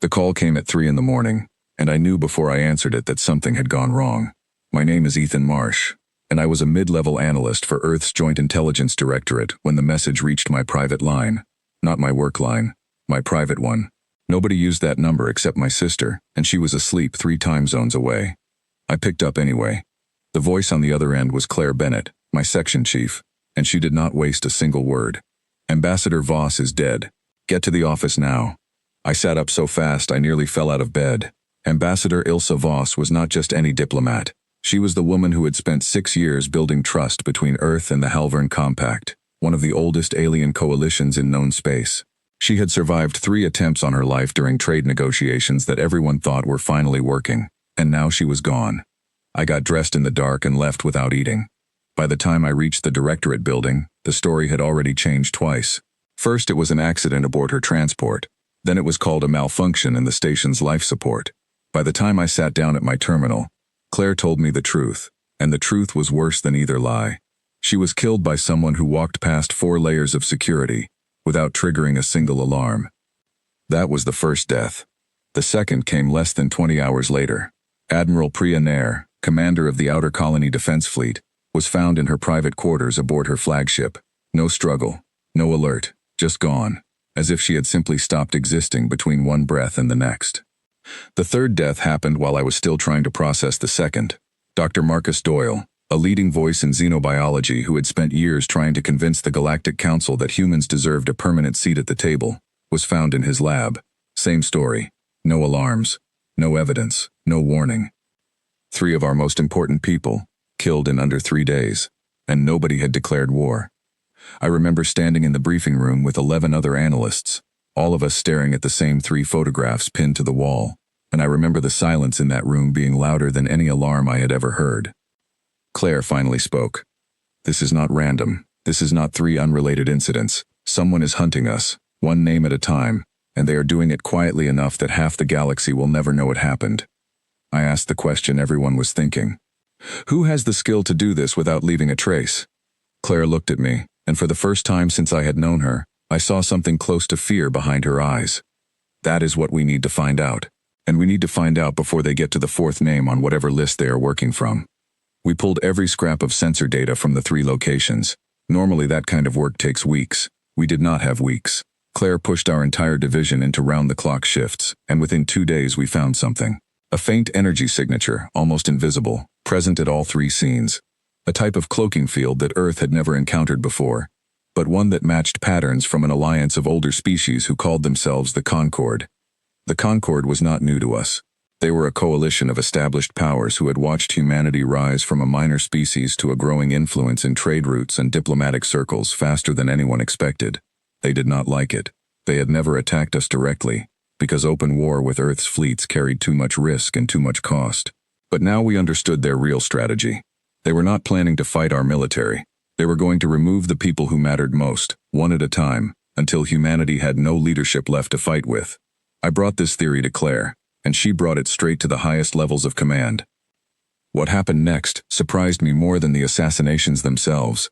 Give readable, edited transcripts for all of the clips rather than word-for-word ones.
The call came at 3 in the morning, and I knew before I answered it that something had gone wrong. My name is Ethan Marsh, and I was a mid-level analyst for Earth's Joint Intelligence Directorate when the message reached my private line. Not my work line, my private one. Nobody used that number except my sister, and she was asleep 3 time zones away. I picked up anyway. The voice on the other end was Claire Bennett, my section chief, and she did not waste a single word. Ambassador Voss is dead. Get to the office now. I sat up so fast I nearly fell out of bed. Ambassador Ilse Voss was not just any diplomat. She was the woman who had spent 6 years building trust between Earth and the Halvern Compact, one of the oldest alien coalitions in known space. She had survived 3 attempts on her life during trade negotiations that everyone thought were finally working, and now she was gone. I got dressed in the dark and left without eating. By the time I reached the directorate building, the story had already changed twice. First, it was an accident aboard her transport. Then it was called a malfunction in the station's life support. By the time I sat down at my terminal, Claire told me the truth, and the truth was worse than either lie. She was killed by someone who walked past 4 layers of security, without triggering a single alarm. That was the first death. The second came less than 20 hours later. Admiral Priya Nair, commander of the Outer Colony Defense Fleet, was found in her private quarters aboard her flagship. No struggle, no alert, just gone, as if she had simply stopped existing between one breath and the next. The third death happened while I was still trying to process the second. Dr. Marcus Doyle, a leading voice in xenobiology who had spent years trying to convince the Galactic Council that humans deserved a permanent seat at the table, was found in his lab. Same story. No alarms, no evidence, no warning. 3 of our most important people, killed in under 3 days, and nobody had declared war. I remember standing in the briefing room with 11 other analysts, all of us staring at the same 3 photographs pinned to the wall, and I remember the silence in that room being louder than any alarm I had ever heard. Claire finally spoke. This is not random. This is not 3 unrelated incidents. Someone is hunting us, one name at a time, and they are doing it quietly enough that half the galaxy will never know it happened. I asked the question everyone was thinking. Who has the skill to do this without leaving a trace? Claire looked at me, and for the first time since I had known her, I saw something close to fear behind her eyes. That is what we need to find out. And we need to find out before they get to the 4th name on whatever list they are working from. We pulled every scrap of sensor data from the 3 locations. Normally that kind of work takes weeks. We did not have weeks. Claire pushed our entire division into round-the-clock shifts, and within 2 days we found something. A faint energy signature, almost invisible, present at all 3 scenes. A type of cloaking field that Earth had never encountered before, but one that matched patterns from an alliance of older species who called themselves the Concord. The Concord was not new to us. They were a coalition of established powers who had watched humanity rise from a minor species to a growing influence in trade routes and diplomatic circles faster than anyone expected. They did not like it. They had never attacked us directly, because open war with Earth's fleets carried too much risk and too much cost. But now we understood their real strategy. They were not planning to fight our military. They were going to remove the people who mattered most, one at a time, until humanity had no leadership left to fight with. I brought this theory to Claire, and she brought it straight to the highest levels of command. What happened next surprised me more than the assassinations themselves.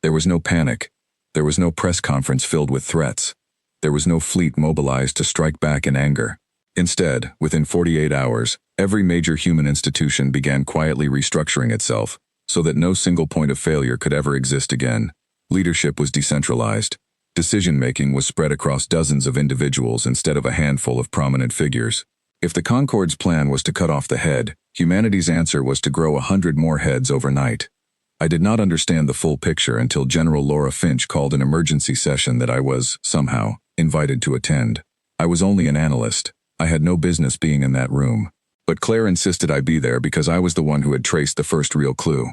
There was no panic. There was no press conference filled with threats. There was no fleet mobilized to strike back in anger. Instead, within 48 hours, every major human institution began quietly restructuring itself, so that no single point of failure could ever exist again. Leadership was decentralized. Decision-making was spread across dozens of individuals instead of a handful of prominent figures. If the Concord's plan was to cut off the head, humanity's answer was to grow 100 more heads overnight. I did not understand the full picture until General Laura Finch called an emergency session that I was, somehow, invited to attend. I was only an analyst. I had no business being in that room. But Claire insisted I be there because I was the one who had traced the first real clue.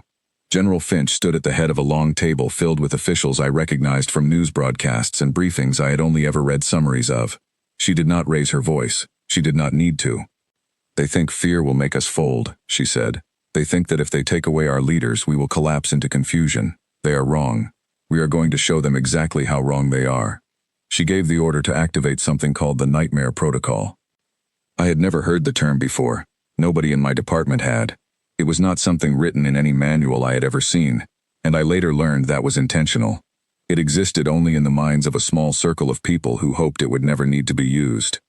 General Finch stood at the head of a long table filled with officials I recognized from news broadcasts and briefings I had only ever read summaries of. She did not raise her voice. She did not need to. They think fear will make us fold, she said. They think that if they take away our leaders, we will collapse into confusion. They are wrong. We are going to show them exactly how wrong they are. She gave the order to activate something called the Nightmare Protocol. I had never heard the term before. Nobody in my department had. It was not something written in any manual I had ever seen, and I later learned that was intentional. It existed only in the minds of a small circle of people who hoped it would never need to be used.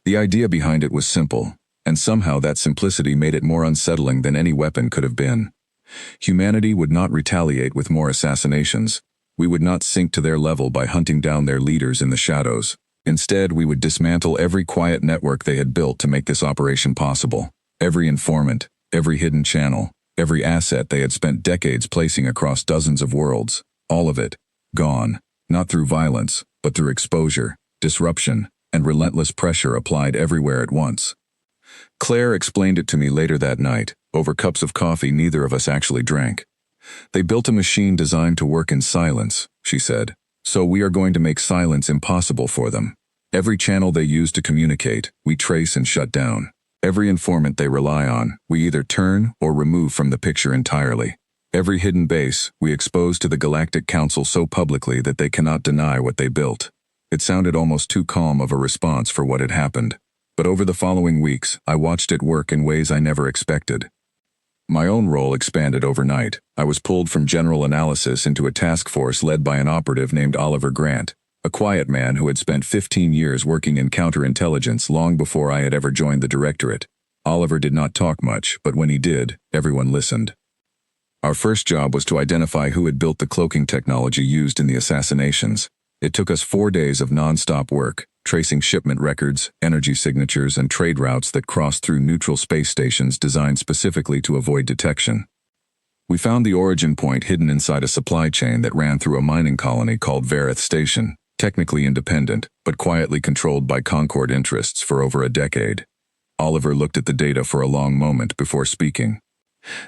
The idea behind it was simple, and somehow that simplicity made it more unsettling than any weapon could have been. Humanity would not retaliate with more assassinations. We would not sink to their level by hunting down their leaders in the shadows. Instead, we would dismantle every quiet network they had built to make this operation possible. Every informant, every hidden channel, every asset they had spent decades placing across dozens of worlds. All of it, gone. Not through violence, but through exposure, disruption, and relentless pressure applied everywhere at once. Claire explained it to me later that night, over cups of coffee neither of us actually drank. They built a machine designed to work in silence, she said. So we are going to make silence impossible for them. Every channel they use to communicate, we trace and shut down. Every informant they rely on, we either turn or remove from the picture entirely. Every hidden base, we expose to the Galactic Council so publicly that they cannot deny what they built. It sounded almost too calm of a response for what had happened. But over the following weeks, I watched it work in ways I never expected. My own role expanded overnight. I was pulled from general analysis into a task force led by an operative named Oliver Grant, a quiet man who had spent 15 years working in counterintelligence long before I had ever joined the directorate. Oliver did not talk much, but when he did, everyone listened. Our first job was to identify who had built the cloaking technology used in the assassinations. It took us 4 days of non-stop work, tracing shipment records, energy signatures, and trade routes that crossed through neutral space stations designed specifically to avoid detection. We found the origin point hidden inside a supply chain that ran through a mining colony called Vareth Station, technically independent, but quietly controlled by Concord interests for over a decade. Oliver looked at the data for a long moment before speaking.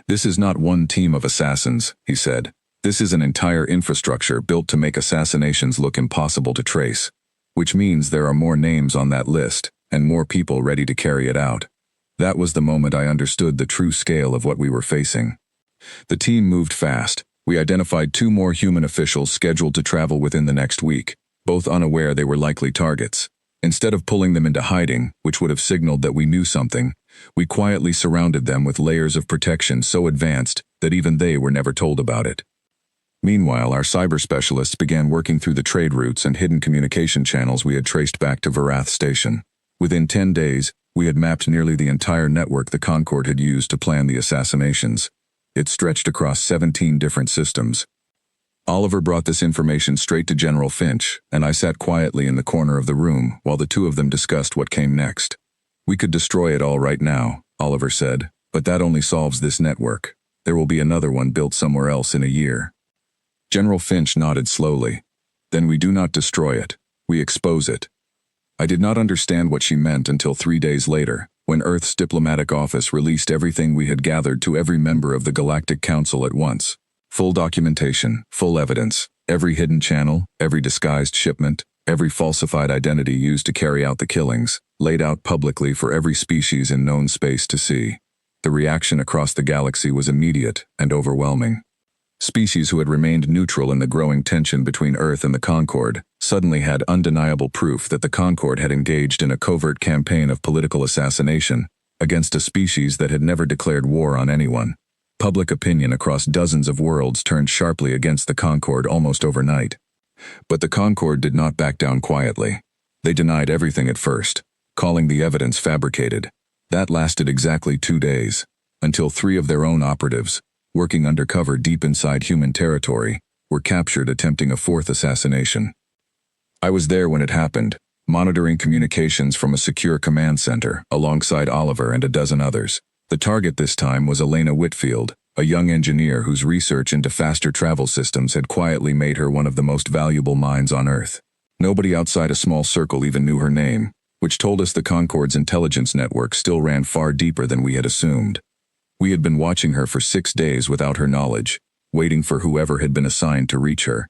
"This is not one team of assassins," he said. "This is an entire infrastructure built to make assassinations look impossible to trace. Which means there are more names on that list, and more people ready to carry it out." That was the moment I understood the true scale of what we were facing. The team moved fast. We identified 2 more human officials scheduled to travel within the next week, both unaware they were likely targets. Instead of pulling them into hiding, which would have signaled that we knew something, we quietly surrounded them with layers of protection so advanced that even they were never told about it. Meanwhile, our cyber specialists began working through the trade routes and hidden communication channels we had traced back to Vareth Station. Within 10 days, we had mapped nearly the entire network the Concord had used to plan the assassinations. It stretched across 17 different systems. Oliver brought this information straight to General Finch, and I sat quietly in the corner of the room while the two of them discussed what came next. "We could destroy it all right now," Oliver said, "but that only solves this network. There will be another one built somewhere else in a year." General Finch nodded slowly. "Then we do not destroy it. We expose it." I did not understand what she meant until 3 days later, when Earth's diplomatic office released everything we had gathered to every member of the Galactic Council at once. Full documentation, full evidence, every hidden channel, every disguised shipment, every falsified identity used to carry out the killings, laid out publicly for every species in known space to see. The reaction across the galaxy was immediate and overwhelming. Species who had remained neutral in the growing tension between Earth and the Concord suddenly had undeniable proof that the Concord had engaged in a covert campaign of political assassination against a species that had never declared war on anyone. Public opinion across dozens of worlds turned sharply against the Concord almost overnight. But the Concord did not back down quietly. They denied everything at first, calling the evidence fabricated. That lasted exactly 2 days, until 3 of their own operatives, working undercover deep inside human territory, were captured attempting a 4th assassination. I was there when it happened, monitoring communications from a secure command center alongside Oliver and a dozen others. The target this time was Elena Whitfield, a young engineer whose research into faster travel systems had quietly made her one of the most valuable minds on Earth. Nobody outside a small circle even knew her name, which told us the Concord's intelligence network still ran far deeper than we had assumed. We had been watching her for 6 days without her knowledge, waiting for whoever had been assigned to reach her.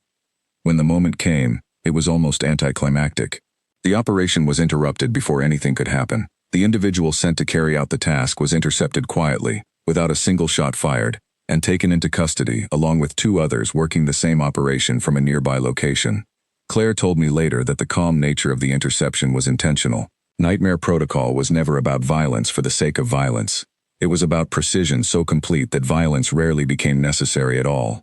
When the moment came, it was almost anticlimactic. The operation was interrupted before anything could happen. The individual sent to carry out the task was intercepted quietly, without a single shot fired, and taken into custody along with 2 others working the same operation from a nearby location. Claire told me later that the calm nature of the interception was intentional. Nightmare Protocol was never about violence for the sake of violence. It was about precision so complete that violence rarely became necessary at all.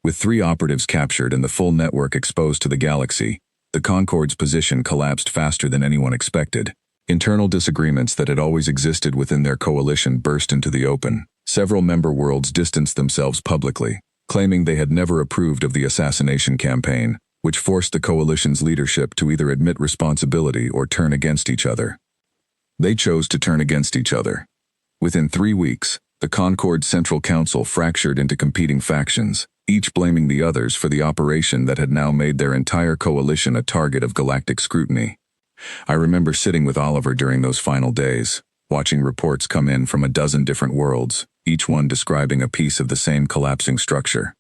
With 3 operatives captured and the full network exposed to the galaxy, the Concord's position collapsed faster than anyone expected. Internal disagreements that had always existed within their coalition burst into the open. Several member worlds distanced themselves publicly, claiming they had never approved of the assassination campaign, which forced the coalition's leadership to either admit responsibility or turn against each other. They chose to turn against each other. Within 3 weeks, the Concord Central Council fractured into competing factions, each blaming the others for the operation that had now made their entire coalition a target of galactic scrutiny. I remember sitting with Oliver during those final days, watching reports come in from a dozen different worlds, each one describing a piece of the same collapsing structure.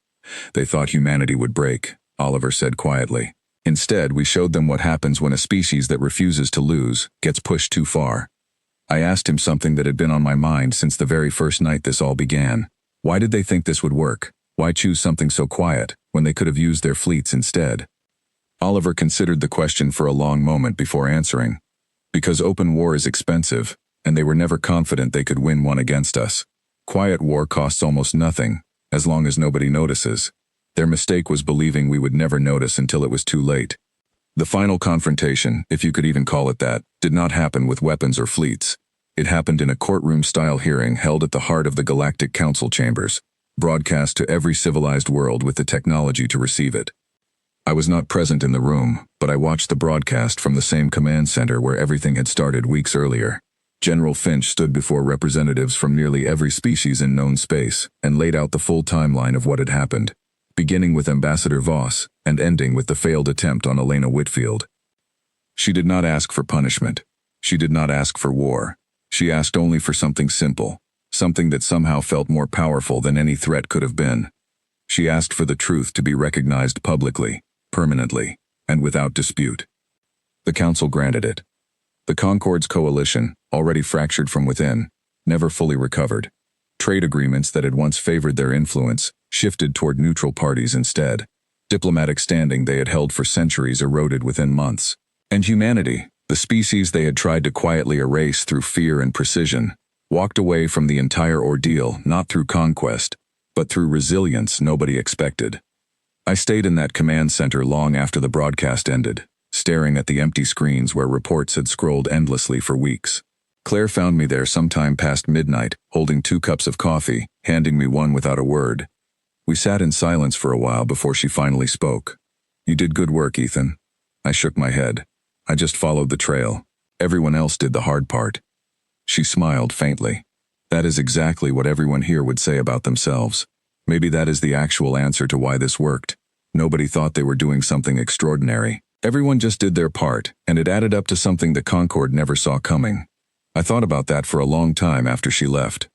They thought humanity would break, Oliver said quietly. Instead, we showed them what happens when a species that refuses to lose gets pushed too far. I asked him something that had been on my mind since the very first night this all began. Why did they think this would work? Why choose something so quiet, when they could have used their fleets instead? Oliver considered the question for a long moment before answering. Because open war is expensive, and they were never confident they could win one against us. Quiet war costs almost nothing, as long as nobody notices. Their mistake was believing we would never notice until it was too late. The final confrontation, if you could even call it that, did not happen with weapons or fleets. It happened in a courtroom-style hearing held at the heart of the Galactic Council chambers, broadcast to every civilized world with the technology to receive it. I was not present in the room, but I watched the broadcast from the same command center where everything had started weeks earlier. General Finch stood before representatives from nearly every species in known space and laid out the full timeline of what had happened, beginning with Ambassador Voss and ending with the failed attempt on Elena Whitfield. She did not ask for punishment. She did not ask for war. She asked only for something simple, something that somehow felt more powerful than any threat could have been. She asked for the truth to be recognized publicly, permanently, and without dispute. The Council granted it. The Concord's coalition, already fractured from within, never fully recovered. Trade agreements that had once favored their influence shifted toward neutral parties instead. Diplomatic standing they had held for centuries eroded within months. And humanity, the species they had tried to quietly erase through fear and precision, walked away from the entire ordeal not through conquest, but through resilience nobody expected. I stayed in that command center long after the broadcast ended, staring at the empty screens where reports had scrolled endlessly for weeks. Claire found me there sometime past midnight, holding 2 cups of coffee, handing me one without a word. We sat in silence for a while before she finally spoke. "You did good work, Ethan." I shook my head. "I just followed the trail. Everyone else did the hard part." She smiled faintly. "That is exactly what everyone here would say about themselves. Maybe that is the actual answer to why this worked. Nobody thought they were doing something extraordinary. Everyone just did their part, and it added up to something the Concord never saw coming." I thought about that for a long time after she left.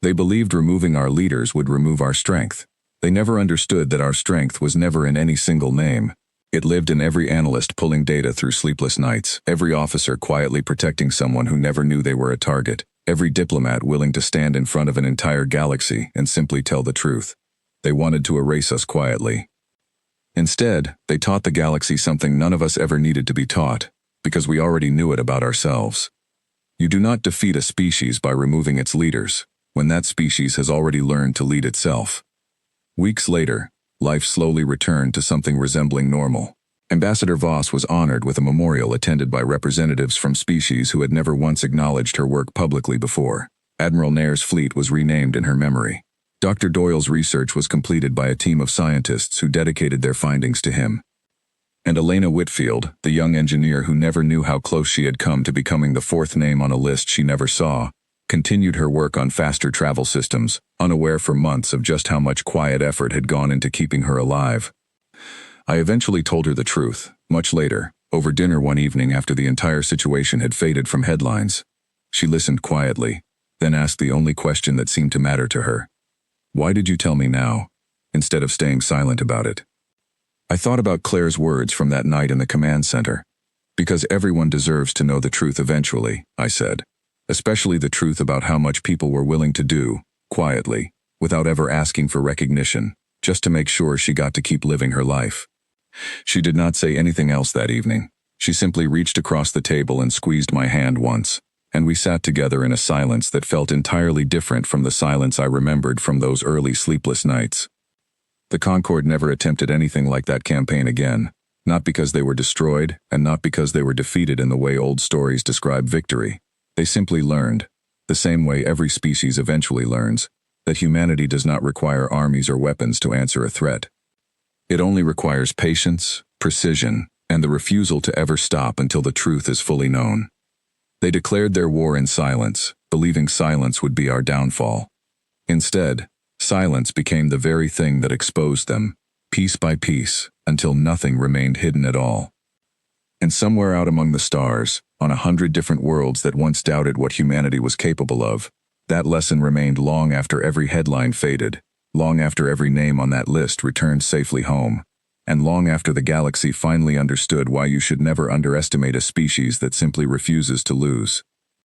They believed removing our leaders would remove our strength. They never understood that our strength was never in any single name. It lived in every analyst pulling data through sleepless nights, every officer quietly protecting someone who never knew they were a target, every diplomat willing to stand in front of an entire galaxy and simply tell the truth. They wanted to erase us quietly. Instead, they taught the galaxy something none of us ever needed to be taught, because we already knew it about ourselves. You do not defeat a species by removing its leaders, when that species has already learned to lead itself. Weeks later, life slowly returned to something resembling normal. Ambassador Voss was honored with a memorial attended by representatives from species who had never once acknowledged her work publicly before. Admiral Nair's fleet was renamed in her memory. Dr. Doyle's research was completed by a team of scientists who dedicated their findings to him. And Elena Whitfield, the young engineer who never knew how close she had come to becoming the 4th name on a list she never saw, continued her work on faster travel systems, unaware for months of just how much quiet effort had gone into keeping her alive. I eventually told her the truth, much later, over dinner one evening after the entire situation had faded from headlines. She listened quietly, then asked the only question that seemed to matter to her. "Why did you tell me now, instead of staying silent about it?" I thought about Claire's words from that night in the command center. "Because everyone deserves to know the truth eventually," I said. "Especially the truth about how much people were willing to do, quietly, without ever asking for recognition, just to make sure she got to keep living her life." She did not say anything else that evening. She simply reached across the table and squeezed my hand once, and we sat together in a silence that felt entirely different from the silence I remembered from those early sleepless nights. The Concord never attempted anything like that campaign again. Not because they were destroyed, and not because they were defeated in the way old stories describe victory. They simply learned, the same way every species eventually learns, that humanity does not require armies or weapons to answer a threat. It only requires patience, precision, and the refusal to ever stop until the truth is fully known. They declared their war in silence, believing silence would be our downfall. Instead, silence became the very thing that exposed them, piece by piece, until nothing remained hidden at all. And somewhere out among the stars, on 100 different worlds that once doubted what humanity was capable of, that lesson remained long after every headline faded, long after every name on that list returned safely home, and long after the galaxy finally understood why you should never underestimate a species that simply refuses to lose.